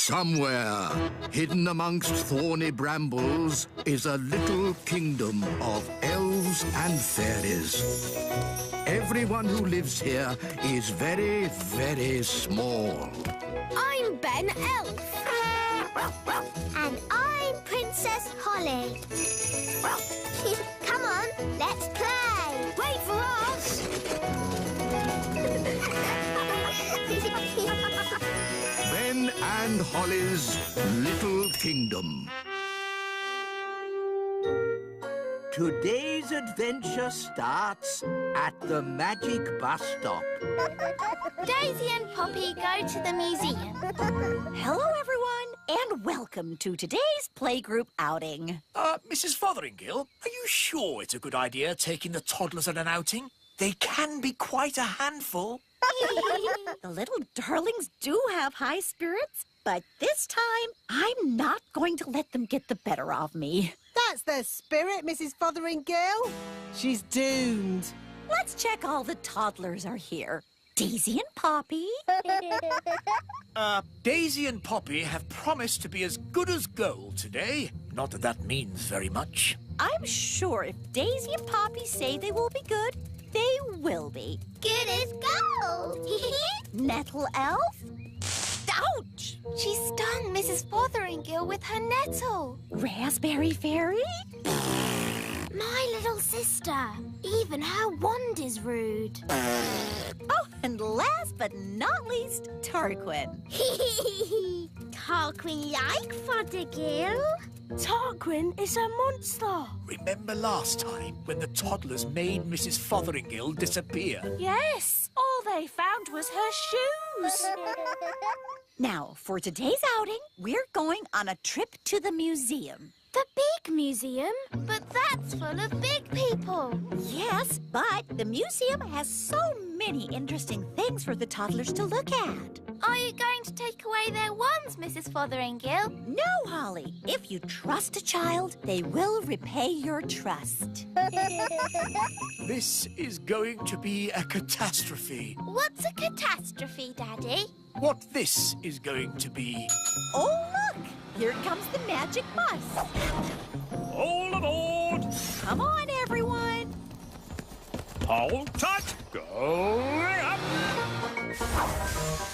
Somewhere, hidden amongst thorny brambles, is a little kingdom of elves and fairies. Everyone who lives here is very, very small. I'm Ben Elf. And I'm Princess Holly. Come on, let's play. Wait for us. Ben and Holly's Little Kingdom. Today's adventure starts at the magic bus stop. Daisy and Poppy go to the museum. Hello, everyone, and welcome to today's playgroup outing. Mrs. Fotheringill, are you sure it's a good idea taking the toddlers on an outing? They can be quite a handful. The little darlings do have high spirits, but this time I'm not going to let them get the better of me. That's the spirit, Mrs. Fotheringill. She's doomed. Let's check all the toddlers are here. Daisy and Poppy. Daisy and Poppy have promised to be as good as gold today. Not that that means very much. I'm sure if Daisy and Poppy say they will be good, they will be. Good as gold. Nettle Elf? Ouch! She stung Mrs. Fotheringill with her nettle. Raspberry Fairy? My little sister. Even her wand is rude. Oh, and last but not least, Tarquin. Tarquin like Fothergill. Tarquin is a monster. Remember last time when the toddlers made Mrs. Fotheringill disappear? Yes, all they found was her shoes. Now, for today's outing, we're going on a trip to the museum. The big museum? But that's full of big people. Yes, but the museum has so many interesting things for the toddlers to look at. Are you going to take away their wands, Mrs. Fotheringill? No, Holly. If you trust a child, they will repay your trust. This is going to be a catastrophe. What's a catastrophe, Daddy? What this is going to be. Oh, look! Here comes the magic bus. All aboard! Come on, everyone. Hold tight! Going up!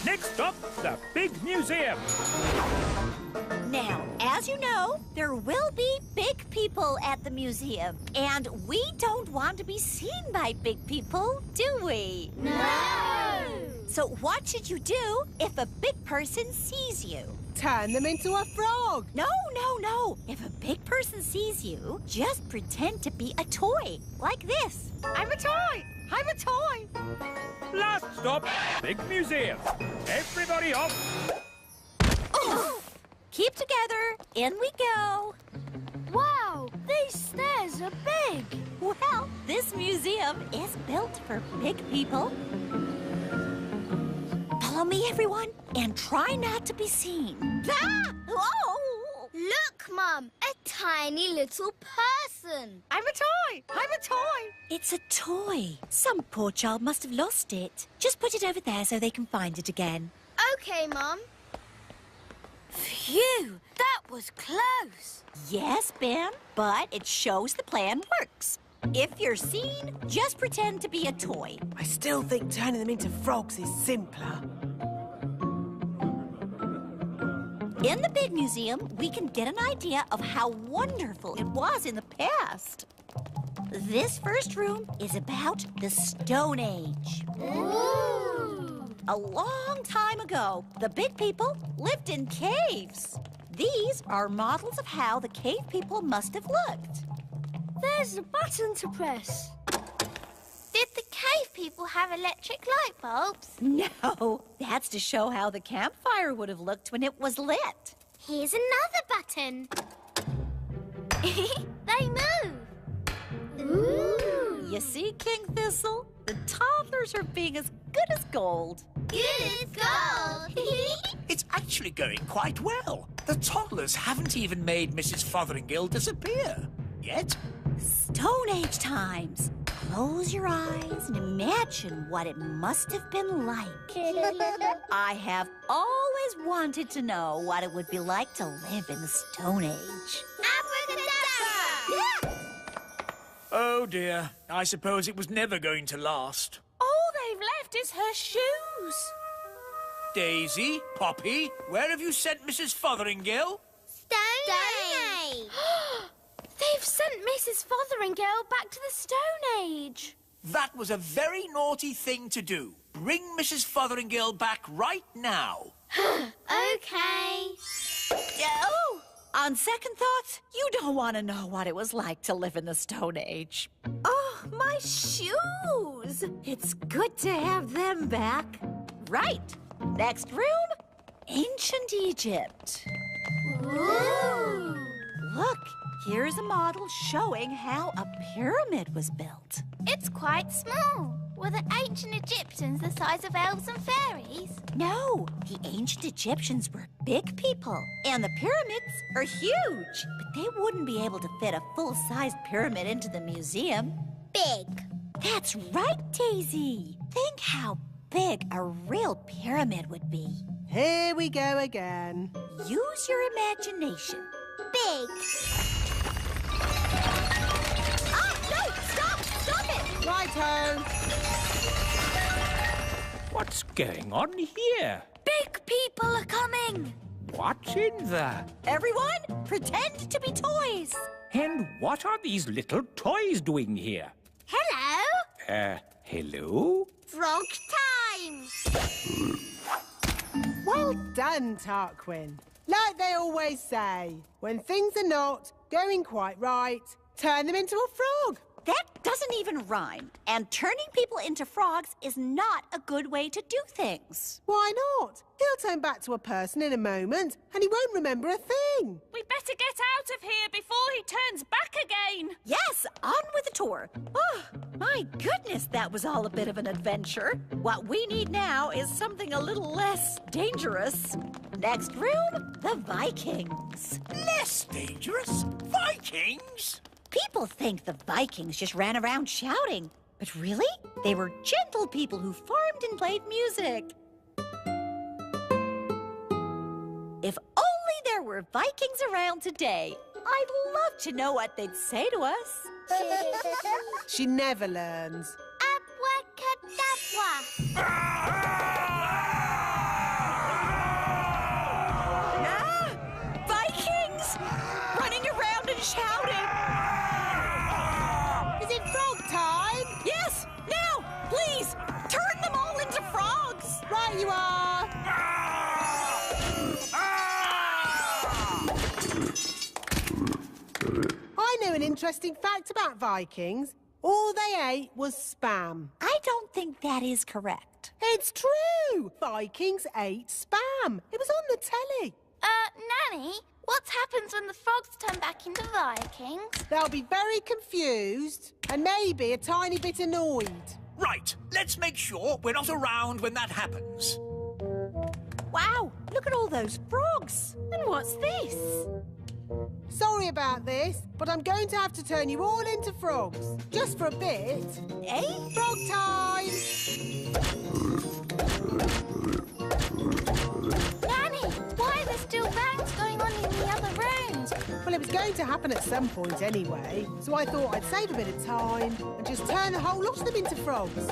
Next up, the big museum. Now, as you know, there will be big people at the museum. And we don't want to be seen by big people, do we? No! So what should you do if a big person sees you? Turn them into a frog. No, no, no. If a big person sees you, just pretend to be a toy, like this. I'm a toy. I'm a toy. Last stop, big museum. Everybody off. Oh! Keep together. In we go. Wow, these stairs are big. Well, this museum is built for big people. Follow me, everyone, and try not to be seen. Ah! Oh! Look, Mum, a tiny little person. I'm a toy. I'm a toy. It's a toy. Some poor child must have lost it. Just put it over there so they can find it again. Okay, Mum. Phew, that was close. Yes, Ben, but it shows the plan works. If you're seen, just pretend to be a toy. I still think turning them into frogs is simpler. In the big museum, we can get an idea of how wonderful it was in the past. This first room is about the Stone Age. Ooh! A long time ago, the big people lived in caves. These are models of how the cave people must have looked. There's a button to press. Did the cave people have electric light bulbs? No, that's to show how the campfire would have looked when it was lit. Here's another button. They move. Ooh! You see, King Thistle? The toddlers are being as good as gold. Good as gold. It's actually going quite well. The toddlers haven't even made Mrs. Fotheringill disappear. Yet. Stone Age times. Close your eyes and imagine what it must have been like. I have always wanted to know what it would be like to live in the Stone Age. Abracadabra! Oh dear, I suppose it was never going to last. All they've left is her shoes. Daisy, Poppy, where have you sent Mrs. Fotheringill? Stone Age! They've sent Mrs. Fotheringill back to the Stone Age. That was a very naughty thing to do. Bring Mrs. Fotheringill back right now. Okay. Oh! On second thoughts, you don't want to know what it was like to live in the Stone Age. Oh, my shoes! It's good to have them back. Right. Next room, Ancient Egypt. Ooh. Look, here's a model showing how a pyramid was built. It's quite small. Were the ancient Egyptians the size of elves and fairies? No, the ancient Egyptians were big people, and the pyramids are huge. But they wouldn't be able to fit a full-sized pyramid into the museum. Big. That's right, Daisy. Think how big a real pyramid would be. Here we go again. Use your imagination. Big. Ah, no! Stop! Stop it! Righto. What's going on here? Big people are coming. What's in there? Everyone, pretend to be toys. And what are these little toys doing here? Hello. Hello? Frog time. Well done, Tarquin. Like they always say, when things are not going quite right, turn them into a frog. That doesn't even rhyme. And turning people into frogs is not a good way to do things. Why not? He'll turn back to a person in a moment, and he won't remember a thing. We better get out of here before he turns back again. Yes, on with the tour. Oh, my goodness, that was all a bit of an adventure. What we need now is something a little less dangerous. Next room, the Vikings. Less dangerous? Vikings? People think the Vikings just ran around shouting. But really, they were gentle people who farmed and played music. If only there were Vikings around today. I'd love to know what they'd say to us. She never learns. Abracadabra. Ah! Vikings! Running around and shouting. Is it frog time? Yes, now, please, turn them all into frogs. Right you are. I know an interesting fact about Vikings. All they ate was spam. I don't think that is correct. It's true! Vikings ate spam. It was on the telly. Nanny, what happens when the frogs turn back into Vikings? They'll be very confused and maybe a tiny bit annoyed. Right, let's make sure we're not around when that happens. Wow, look at all those frogs. And what's this? Sorry about this, but I'm going to have to turn you all into frogs. Just for a bit. Eh? Frog time! Nanny, why are there still bangs going on in the other rooms? Well, it was going to happen at some point anyway, so I thought I'd save a bit of time and just turn the whole lot of them into frogs.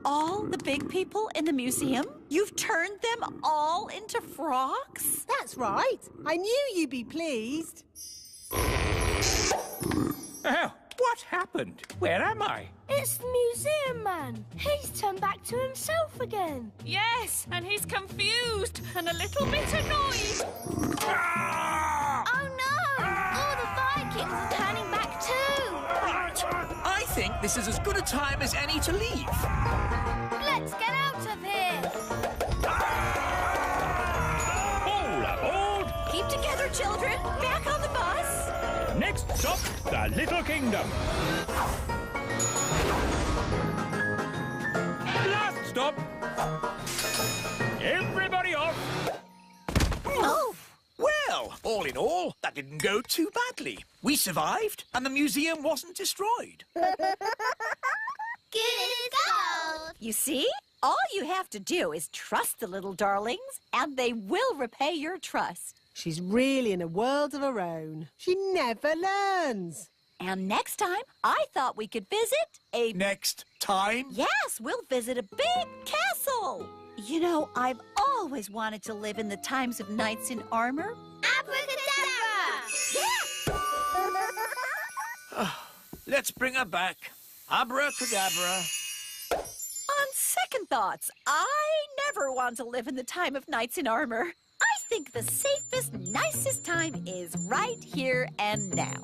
All the big people in the museum? You've turned them all into frogs? That's right. I knew you'd be pleased. Oh, what happened? Where am I? It's the museum man. He's turned back to himself again. Yes, and he's confused and a little bit annoyed. Oh no! All the Vikings are turning back too. Right, I think this is as good a time as any to leave. Let's get out of here. All aboard! Keep together, children. Back on the bus. Next stop, the Little Kingdom. Last stop. Everybody off. Oh! Well, all in all, that didn't go too badly. We survived, and the museum wasn't destroyed. You see? All you have to do is trust the little darlings, and they will repay your trust. She's really in a world of her own. She never learns. And next time, I thought we could visit a... Next time? Yes, we'll visit a big castle. You know, I've always wanted to live in the times of knights in armor. Abracadabra! Let's bring her back. Abracadabra. On second thoughts, I never want to live in the time of knights in armor. I think the safest, nicest time is right here and now.